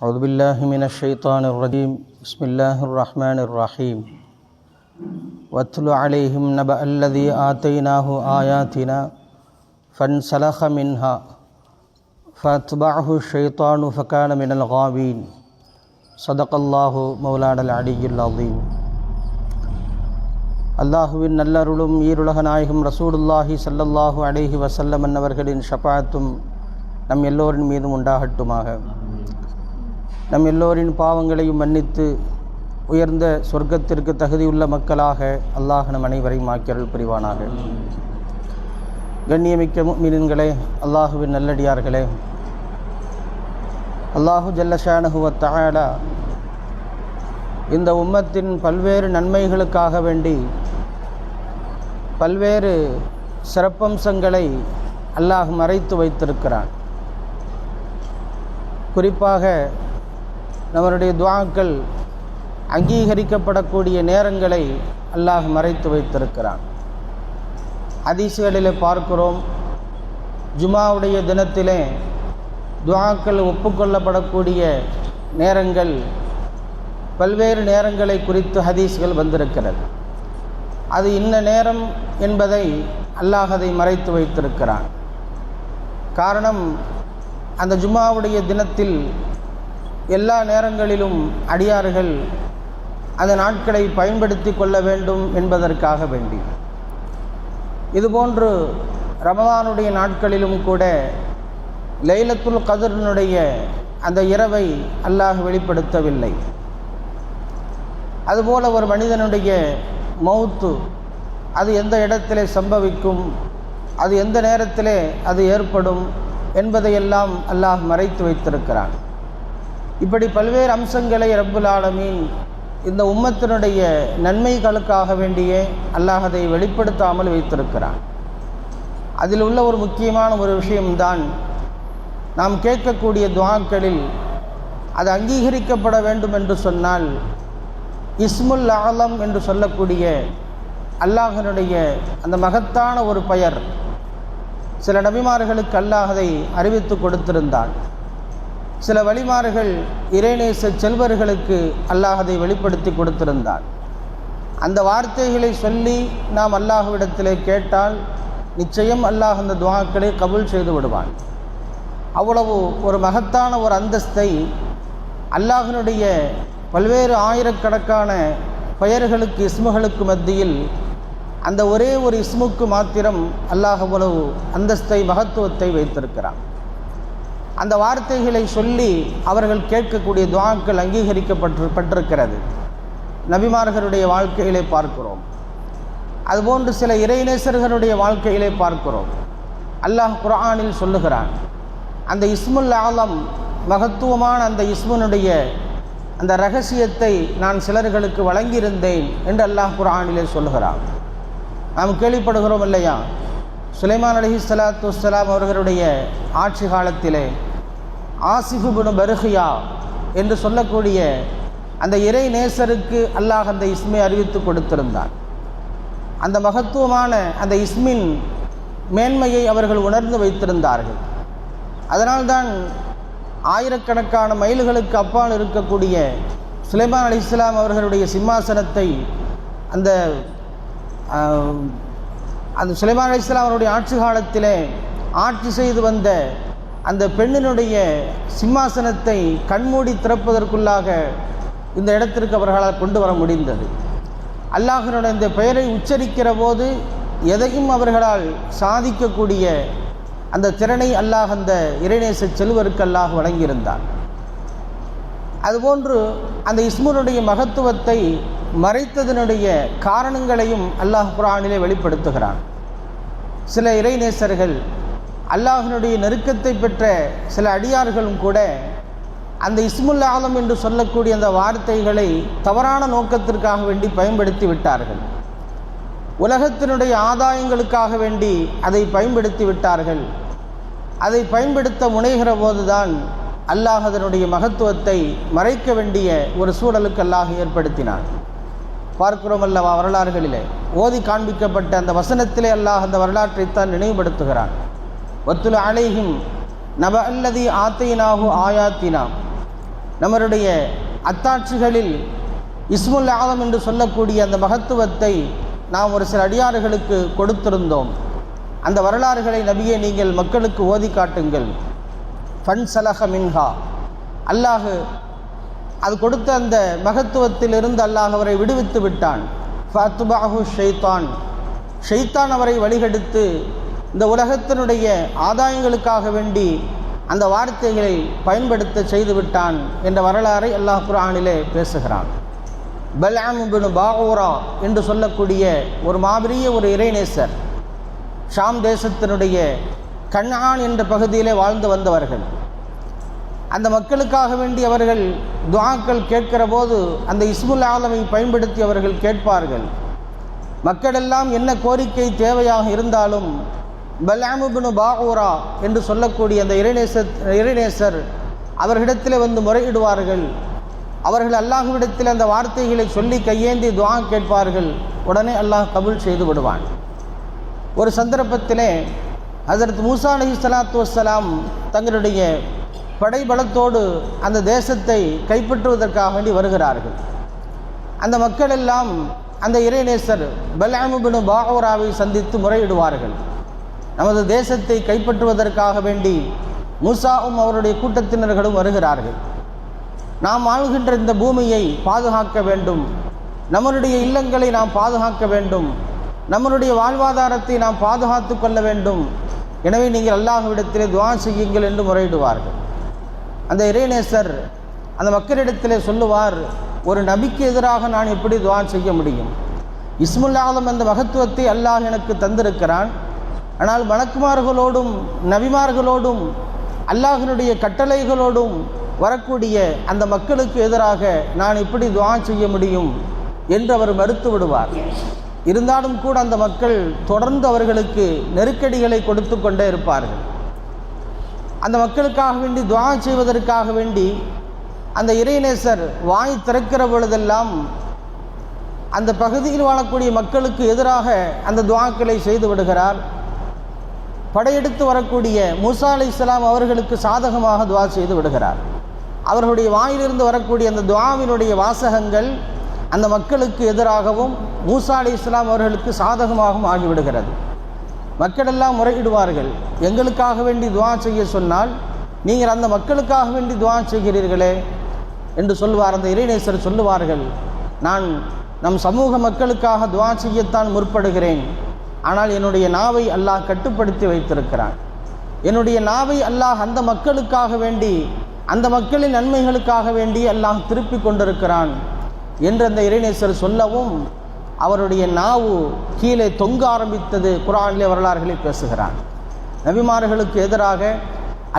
أعوذ بالله من الشيطان الرجيم بسم الله الرحمن الرحيم واتل عليهم نبأ الذي آتيناه آياتنا فانسلخ منها فاتبعه الشيطان فكان من الغاوين صدق الله مولانا العلي العظيم. அல்லாஹுவின் நல்லருளும் ஈருலக நாயகம் ரசூலுல்லாஹி ஸல்லல்லாஹு அலைஹி வஸல்லம் அவர்களின் ஷஃபாஅத்தும் நம் எல்லோரின் மீதும் உண்டாகட்டுமாக. நம் எல்லோரின் பாவங்களையும் மன்னித்து உயர்ந்த சொர்க்கத்திற்கு தகுதியுள்ள மக்களாக அல்லாஹ் நம் அனைவரையும் ஆக்கியருள் புரிவானாக. கண்ணியமிக்க முஃமினீன்களே, அல்லாஹுவின் நல்லடியார்களே, அல்லாஹு ஜல்ல ஷானஹு வ தஆலா இந்த உம்மத்தின் பல்வேறு நன்மைகளுக்காக வேண்டி பல்வேறு சிறப்பம்சங்களை அல்லாஹ் மறைத்து வைத்திருக்கிறான். குறிப்பாக நம்மளுடைய துஆக்கள் அங்கீகரிக்கப்படக்கூடிய நேரங்களை அல்லாஹ் மறைத்து வைத்திருக்கிறான். ஹதீஸ்களிலே பார்க்கிறோம், ஜுமாவுடைய தினத்திலே துஆக்கள் ஒப்புக்கொள்ளப்படக்கூடிய நேரங்கள் பல்வேறு நேரங்களை குறித்து ஹதீஸ்கள் வந்திருக்கிறது. அது இன்ன நேரம் என்பதை அல்லாஹ் அதை மறைத்து வைத்திருக்கிறான். காரணம், அந்த ஜும்மாவுடைய தினத்தில் எல்லா நேரங்களிலும் அடியார்கள் அந்த நாட்களை பயன்படுத்தி கொள்ள வேண்டும் என்பதற்காக வேண்டி. இதுபோன்று ரமதானுடைய நாட்களிலும் கூட லைலத்துல் கத்ரினுடைய அந்த இரவை அல்லாஹ் வெளிப்படுத்தவில்லை. அதுபோல ஒரு மனிதனுடைய மௌத்து அது எந்த இடத்திலே சம்பவிக்கும், அது எந்த நேரத்திலே அது ஏற்படும் என்பதையெல்லாம் அல்லாஹ் மறைத்து வைத்திருக்கிறான். இப்படி பல்வேறு அம்சங்களை ரப்புல் ஆலமீன் இந்த உம்மத்தினுடைய நன்மைகளுக்காக வேண்டியே அல்லாஹ் அதை வெளிப்படுத்தாமல் வைத்திருக்கிறான். அதில் உள்ள ஒரு முக்கியமான ஒரு விஷயம்தான், நாம் கேட்கக்கூடிய துஆக்களில் அது அங்கீகரிக்கப்பட வேண்டும் என்று சொன்னால் இஸ்முல் ஆலம் என்று சொல்லக்கூடிய அல்லாஹ்வினுடைய அந்த மகத்தான ஒரு பெயர் சில நபிமார்களுக்கு அல்லாஹ் அதை அறிவித்து கொடுத்திருந்தான். சில வலிமார்கள் இறைநேச செல்வர்களுக்கு அல்லாஹ் அதை வெளிப்படுத்தி கொடுத்திருந்தான். அந்த வார்த்தைகளை சொல்லி நாம் அல்லாஹ்விடத்திலே கேட்டால் நிச்சயம் அல்லாஹ் அந்த துஆக்களை கபூல் செய்து விடுவான். அவ்வளவு ஒரு மகத்தான ஒரு அந்தஸ்தை அல்லாஹ்வினுடைய பல்வேறு ஆயிரக்கணக்கான பெயர்களுக்கு இஸ்முகளுக்கு மத்தியில் அந்த ஒரே ஒரு இஸ்முக்கு மாத்திரம் அல்லாஹ் அவ்வளவு அந்தஸ்தை மகத்துவத்தை வைத்திருக்கிறான். அந்த வார்த்தைகளை சொல்லி அவர்கள் கேட்கக்கூடிய துஆக்கள் அங்கீகரிக்கப்பட்டிருக்கிறது. நபிமார்களுடைய வாழ்க்கையிலே பார்க்கிறோம். அதுபோன்று சில இறைநேசர்களுடைய வாழ்க்கையிலே பார்க்கிறோம். அல்லாஹ் குர்ஆனில் சொல்லுகிறான், அந்த இஸ்முல் ஆலம் மகத்துவமான அந்த இஸ்முனுடைய அந்த ரகசியத்தை நான் சிலர்களுக்கு வழங்கியிருந்தேன் என்று அல்லாஹ் குர்ஆனிலே சொல்லுகிறான். நாம் கேள்விப்படுகிறோம் இல்லையா, சுலைமான் அலைஹிஸ்ஸலாத்து வஸ்ஸலாம் அவர்களுடைய ஆட்சி காலத்திலே ஆசிஃப் இப்னு பர்கியா என்று சொல்லக்கூடிய அந்த இறை நேசருக்கு அல்லாஹ் அந்த இஸ்மை அறிவித்து கொடுத்திருந்தான். அந்த மகத்துவமான அந்த இஸ்மின் மேன்மையை அவர்கள் உணர்ந்து வைத்திருந்தார்கள். அதனால்தான் ஆயிரக்கணக்கான மைல்களுக்கு அப்பால் இருக்கக்கூடிய சுலைமான் அலைஹிஸ்ஸலாம் அவர்களுடைய சிம்மாசனத்தை அந்த சுலைமான் அலைஹிஸ்ஸலாம் அவருடைய ஆட்சி காலத்திலே ஆட்சி செய்து வந்த அந்த பெண்ணினுடைய சிம்மாசனத்தை கண்மூடி திறப்பதற்குள்ளாக இந்த இடத்திற்கு அவர்களால் கொண்டு வர முடிந்தது. அல்லாஹ்வினுடைய இந்த பெயரை உச்சரிக்கிற போது எதையும் அவர்களால் சாதிக்கக்கூடிய அந்த திறனை அல்லாஹ் அந்த இறைநேச செல்வருக்கு அல்லாஹ் வழங்கியிருந்தான். அதுபோன்று அந்த இஸ்முனுடைய மகத்துவத்தை மறைத்ததனுடைய காரணங்களையும் அல்லாஹ் குர்ஆனிலே வெளிப்படுத்துகிறான். சில இறைநேசர்கள் அல்லாஹ்வினுடைய நெருக்கத்தை பெற்ற சில அடியார்களும் கூட அந்த இஸ்முல் ஆலம் என்று சொல்லக்கூடிய அந்த வார்த்தைகளை தவறான நோக்கத்திற்காக வேண்டி பயன்படுத்தி விட்டார்கள். உலகத்தினுடைய ஆதாயங்களுக்காக வேண்டி அதை பயன்படுத்தி விட்டார்கள். அதை பயன்படுத்த முனைகிற போதுதான் அல்லாஹ் அதனுடைய மகத்துவத்தை மறைக்க வேண்டிய ஒரு சூழலுக்கு அல்லாஹ் ஏற்படுத்தினான். பார்க்கிறோம் அல்லவா, வரலாறுகளிலே ஓதி காண்பிக்கப்பட்ட அந்த வசனத்திலே அல்லாஹ் அந்த வரலாற்றைத்தான் நினைவுபடுத்துகிறான். வத்துல் அலைஹிம் நப அல்லதி ஆத்தைனாஹு ஆயாத்தினா நம்மளுடைய அத்தாட்சிகளில் இஸ்முல் ஆலம் என்று சொல்லக்கூடிய அந்த மகத்துவத்தை நாம் ஒரு சில அடியாறுகளுக்கு கொடுத்திருந்தோம். அந்த வரலாறுகளை நபியே நீங்கள் மக்களுக்கு ஓதி காட்டுங்கள். ஃபன் சலஹ மின்ஹா, அல்லாஹ் அது கொடுத்த அந்த மகத்துவத்திலிருந்து அல்லாஹ் அவரை விடுவித்து விட்டான். ஃபஅத்பஅஹு ஷைத்தான், ஷைத்தான் அவரை வழிகெடுத்து இந்த உலகத்தினுடைய ஆதாயங்களுக்காக வேண்டி அந்த வார்த்தைகளை பயன்படுத்த செய்து விட்டான் என்ற வரலாறை அல்லாஹ் குர்ஆனிலே பேசுகிறான். பல்அம் இப்னு பாஊரா என்று சொல்லக்கூடிய ஒரு மாபெரிய ஒரு இறைநேசர், ஷாம் தேசத்தினுடைய கன்ஆன் என்ற பகுதியிலே வாழ்ந்து வந்தவர்கள். அந்த மக்களுக்காக வேண்டி அவர்கள் துஆக்கள் கேட்கிற போது அந்த இஸ்முல் ஆலமை பயன்படுத்தி அவர்கள் கேட்பார்கள். மக்களெல்லாம் என்ன கோரிக்கை தேவையாக இருந்தாலும் பல்அம் இப்னு பாஊரா என்று சொல்லக்கூடிய அந்த இறைநேசர் அவர்களிடத்திலே வந்து முறையிடுவார்கள். அவர்கள் அல்லாஹ்விடத்தில் அந்த வார்த்தைகளை சொல்லி கையேந்தி துஆ கேட்பார்கள். உடனே அல்லாஹ் கபூல் செய்து விடுவான். ஒரு சந்தர்ப்பத்திலே ஹஸரத் மூசா அலைஹிஸ்ஸலாத்து வஸ்ஸலாம் தங்களுடைய படைபலத்தோடு அந்த தேசத்தை கைப்பற்றுவதற்காக வேண்டி வருகிறார்கள். அந்த மக்கள் எல்லாம் அந்த இறைநேசர் பல்அம் இப்னு பாஊராவை சந்தித்து முறையிடுவார்கள். நமது தேசத்தை கைப்பற்றுவதற்காக வேண்டி மூசாவும் அவருடைய கூட்டத்தினர்களும் வருகிறார்கள். நாம் ஆளுகின்ற இந்த பூமியை பாதுகாக்க வேண்டும், நம்மளுடைய இல்லங்களை நாம் பாதுகாக்க வேண்டும், நம்மளுடைய வாழ்வாதாரத்தை நாம் பாதுகாத்து கொள்ள வேண்டும். எனவே நீங்கள் அல்லாஹ்விடத்திலே துஆ செய்யுங்கள் என்று முறையிடுவார்கள். அந்த இறைநேசர் அந்த மக்களிடத்திலே சொல்லுவார், ஒரு நபிக்கு எதிராக நான் எப்படி துஆ செய்ய முடியும்? இஸ்முல் ஆலம் என்ற மகத்துவத்தை அல்லாஹ் எனக்கு தந்திருக்கிறான். ஆனால் மலக்குமார்களோடும் நபிமார்களோடும் அல்லாஹ்வினுடைய கட்டளைகளோடும் வரக்கூடிய அந்த மக்களுக்கு எதிராக நான் இப்படி துஆ செய்ய முடியும் என்று அவர் மறுத்து விடுவார். இருந்தாலும் கூட அந்த மக்கள் தொடர்ந்து அவர்களுக்கு நெருக்கடிகளை கொடுத்து கொண்டே இருப்பார்கள். அந்த மக்களுக்காக வேண்டி துஆ செய்வதற்காக வேண்டி அந்த இறைநேசர் வாய் திறக்கிற பொழுதெல்லாம் அந்த பகுதியில் வாழக்கூடிய மக்களுக்கு எதிராக அந்த துஆக்களை செய்து விடுகிறார். படையெடுத்து வரக்கூடிய மூசா அலைஹிஸ்ஸலாம் அவர்களுக்கு சாதகமாக துஆ செய்து விடுகிறார். அவர்களுடைய வாயிலிருந்து வரக்கூடிய அந்த துஆவினுடைய வாசகங்கள் அந்த மக்களுக்கு எதிராகவும் மூசா அலைஹிஸ்ஸலாம் அவர்களுக்கு சாதகமாகவும் ஆகிவிடுகிறது. மக்களெல்லாம் முறையிடுவார்கள், எங்களுக்காக வேண்டி துஆ செய்ய சொன்னால் நீங்கள் அந்த மக்களுக்காக வேண்டி துஆ செய்கிறீர்களே என்று சொல்வார். அந்த இறைநேசர் சொல்லுவார்கள், நான் நம் சமூக மக்களுக்காக துஆ செய்யத்தான் முற்படுகிறேன். ஆனால் என்னுடைய நாவை அல்லாஹ் கட்டுப்படுத்தி வைத்திருக்கிறான். என்னுடைய நாவை அல்லாஹ் அந்த மக்களுக்காக வேண்டி, அந்த மக்களின் நன்மைகளுக்காக வேண்டி அல்லாஹ் திருப்பி கொண்டிருக்கிறான் என்று அந்த இறைநேசர் சொல்லவும் அவருடைய நாவு கீழே தொங்க ஆரம்பித்தது. குர்ஆனிலே வரலாறுகளை பேசுகிறான். நபிமார்களுக்கு எதிராக,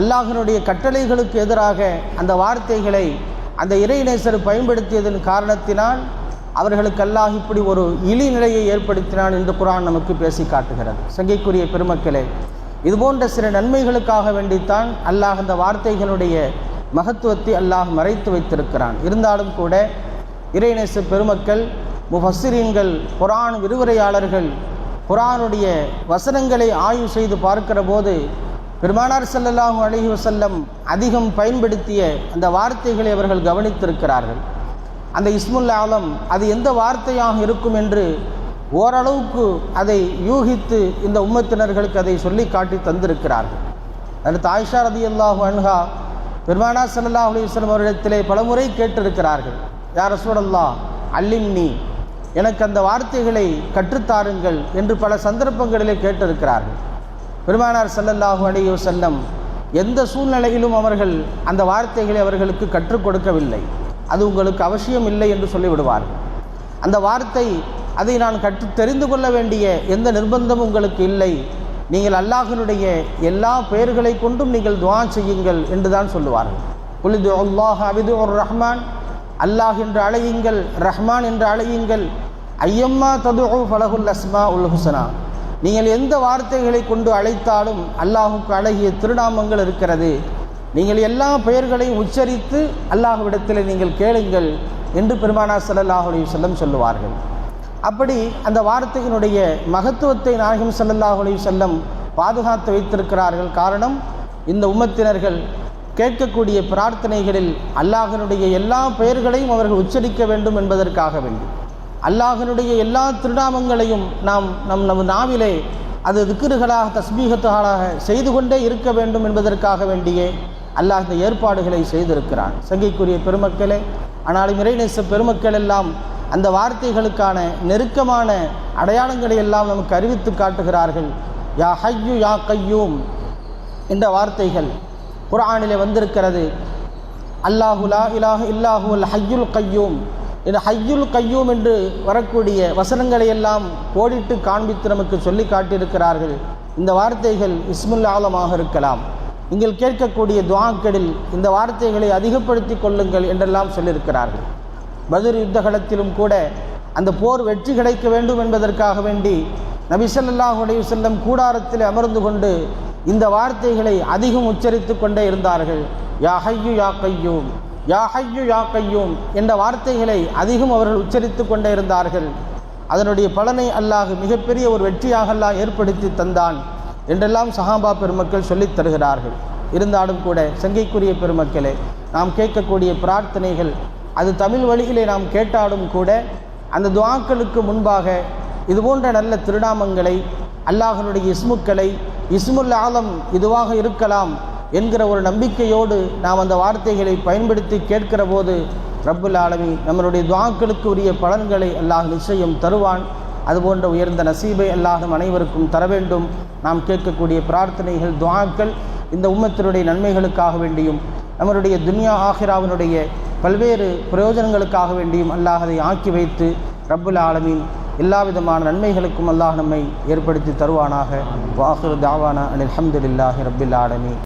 அல்லாஹ்வினுடைய கட்டளைகளுக்கு எதிராக அந்த வார்த்தைகளை அந்த இறைநேசர் பயன்படுத்தியதன் காரணத்தினால் அவர்களுக்கு அல்லாஹ் இப்படி ஒரு இழி நிலையை ஏற்படுத்தினான் என்று குர்ஆன் நமக்கு பேசி காட்டுகிறது. சங்கைக்குரிய பெருமக்களே, இதுபோன்ற சில நன்மைகளுக்காக வேண்டித்தான் அல்லாஹ் அந்த வார்த்தைகளுடைய மகத்துவத்தை அல்லாஹ் மறைத்து வைத்திருக்கிறான். இருந்தாலும் கூட இறைநேச பெருமக்கள், முஃபஸ்ஸிரீன்கள், குர்ஆன் விரிவுரையாளர்கள் குர்ஆனுடைய வசனங்களை ஆய்வு செய்து பார்க்கிற போது பெருமானார் ஸல்லல்லாஹு அலைஹி வஸல்லம் அதிகம் பயன்படுத்திய அந்த வார்த்தைகளை அவர்கள் கவனித்திருக்கிறார்கள். அந்த இஸ்முல் ஆலம் அது எந்த வார்த்தையாக இருக்கும் என்று ஓரளவுக்கு அதை யூகித்து இந்த உம்மத்தினர்களுக்கு அதை சொல்லி காட்டி தந்திருக்கிறார்கள். அடுத்து ஆயிஷா ரலியல்லாஹு அன்ஹா பெருமானார் ஸல்லல்லாஹு அலைஹி வஸல்லம் அவரிடத்திலே பலமுறை கேட்டிருக்கிறார்கள், யா ரசூலல்லாஹ் அல்லிம்னி, எனக்கு அந்த வார்த்தைகளை கற்றுத்தாருங்கள் என்று பல சந்தர்ப்பங்களிலே கேட்டிருக்கிறார்கள். பெருமானார் ஸல்லல்லாஹு அலைஹி வஸல்லம் எந்த சூழ்நிலையிலும் அவர்கள் அந்த வார்த்தைகளை அவர்களுக்கு கற்றுக் கொடுக்கவில்லை. அது உங்களுக்கு அவசியம் இல்லை என்று சொல்லிவிடுவார்கள். அந்த வார்த்தை, அதை நான் தெரிந்து கொள்ள வேண்டிய எந்த நிர்பந்தமும் உங்களுக்கு இல்லை, நீங்கள் அல்லாஹ்வினுடைய எல்லா பெயர்களை கொண்டும் நீங்கள் துஆ செய்யுங்கள் என்று தான் சொல்லுவார்கள். குல் துஅல்லாஹ அபிதுர் ரஹ்மான், அல்லாஹ் என்று அழையுங்கள், ரஹ்மான் என்று அழையுங்கள், ஐயம்மா ததுஉ ஃபலஹுல் அஸ்மாஉல் ஹுஸ்னா, நீங்கள் எந்த வார்த்தைகளை கொண்டு அழைத்தாலும் அல்லாஹுக்கு அழகிய திருநாமங்கள் இருக்கிறது, நீங்கள் எல்லா பெயர்களையும் உச்சரித்து அல்லாஹ்விடத்தில் நீங்கள் கேளுங்கள் என்று பெருமானார் ஸல்லல்லாஹு அலைஹி வஸல்லம் சொல்லுவார்கள். அப்படி அந்த வார்த்தையினுடைய மகத்துவத்தை நாயகம் ஸல்லல்லாஹு அலைஹி வஸல்லம் பாதுகாத்து வைத்திருக்கிறார்கள். காரணம், இந்த உம்மத்தினர்கள் கேட்கக்கூடிய பிரார்த்தனைகளில் அல்லாஹ்வினுடைய எல்லா பெயர்களையும் அவர்கள் உச்சரிக்க வேண்டும் என்பதற்காக வேண்டி, அல்லாஹ்வினுடைய எல்லா திருநாமங்களையும் நம் நாவிலே அது திக்ருகளாக தஸ்பீகத்துகளாக செய்து கொண்டே இருக்க வேண்டும் என்பதற்காக வேண்டியே அல்லாஹ் இந்த ஏற்பாடுகளை செய்திருக்கிறான். சங்கைக்குரிய பெருமக்களே, ஆனாலும் இறைநேச பெருமக்கள் எல்லாம் அந்த வார்த்தைகளுக்கான நெருக்கமான அடையாளங்களை எல்லாம் நமக்கு அறிவித்து காட்டுகிறார்கள். யா ஹய்யு யா கையூம் என்ற வார்த்தைகள் குர்ஆனிலே வந்திருக்கிறது. அல்லாஹு லா இலாஹ இல்லாஹு அல் ஹய்யுல் கையூம், இந்த ஹய்யுல் கையூம் என்று வரக்கூடிய வசனங்களை எல்லாம் கோடிட்டு காண்பித்து நமக்கு சொல்லி காட்டியிருக்கிறார்கள். இந்த வார்த்தைகள் இஸ்முல் ஆலமாக இருக்கலாம். நீங்கள் கேட்கக்கூடிய துஆக்களில் இந்த வார்த்தைகளை அதிகப்படுத்தி கொள்ளுங்கள் என்றெல்லாம் சொல்லியிருக்கிறார்கள். பத்ர் யுத்தகலத்திலும் கூட அந்த போர் வெற்றி கிடைக்க வேண்டும் என்பதற்காக வேண்டி நபி ஸல்லல்லாஹு அலைஹி வஸல்லம் கூடாரத்தில் அமர்ந்து கொண்டு இந்த வார்த்தைகளை அதிகம் உச்சரித்து கொண்டே இருந்தார்கள். யா ஹய்யு யா கையூம், யா ஹய்யு யா கையூம் என்ற வார்த்தைகளை அதிகம் அவர்கள் உச்சரித்து கொண்டே இருந்தார்கள். அதனுடைய பலனை அல்லாஹ் மிகப்பெரிய ஒரு வெற்றியாக அல்லாஹ் ஏற்படுத்தி தந்தான் என்றெல்லாம் சஹாபா பெருமக்கள் சொல்லித் தருகிறார்கள். இருந்தாலும் கூட சங்கைக்குரிய பெருமக்களே, நாம் கேட்கக்கூடிய பிரார்த்தனைகள் அது தமிழ் வழியிலே நாம் கேட்டாலும் கூட அந்த துஆக்களுக்கு முன்பாக இதுபோன்ற நல்ல திருநாமங்களை, அல்லாஹ்வினுடைய இஸ்முக்களை, இஸ்முல் ஆலம் இதுவாக இருக்கலாம் என்கிற ஒரு நம்பிக்கையோடு நாம் அந்த வார்த்தைகளை பயன்படுத்தி கேட்கிற போது ரப்புல் ஆலமீன் நம்மளுடைய துஆக்களுக்கு உரிய பலன்களை அல்லாஹ் நிச்சயம் தருவான். அதுபோன்ற உயர்ந்த நசீபை அல்லாஹ் நம் அனைவருக்கும் தர வேண்டும். நாம் கேட்கக்கூடிய பிரார்த்தனைகள், துஆக்கள் இந்த உம்மத்தினுடைய நன்மைகளுக்காக வேண்டியும் நம்மளுடைய துன்யா ஆஹிராவினுடைய பல்வேறு பிரயோஜனங்களுக்காக வேண்டியும் அல்லாஹ் அதை ஆக்கி வைத்து ரப்புல் ஆலமீன் எல்லா விதமான நன்மைகளுக்கும் அல்லாஹ் நம்மை ஏற்படுத்தி தருவானாக. வாஹிரு தாவானா அனில் ஹம்துலில்லாஹி ரப்பில் ஆலமீன்.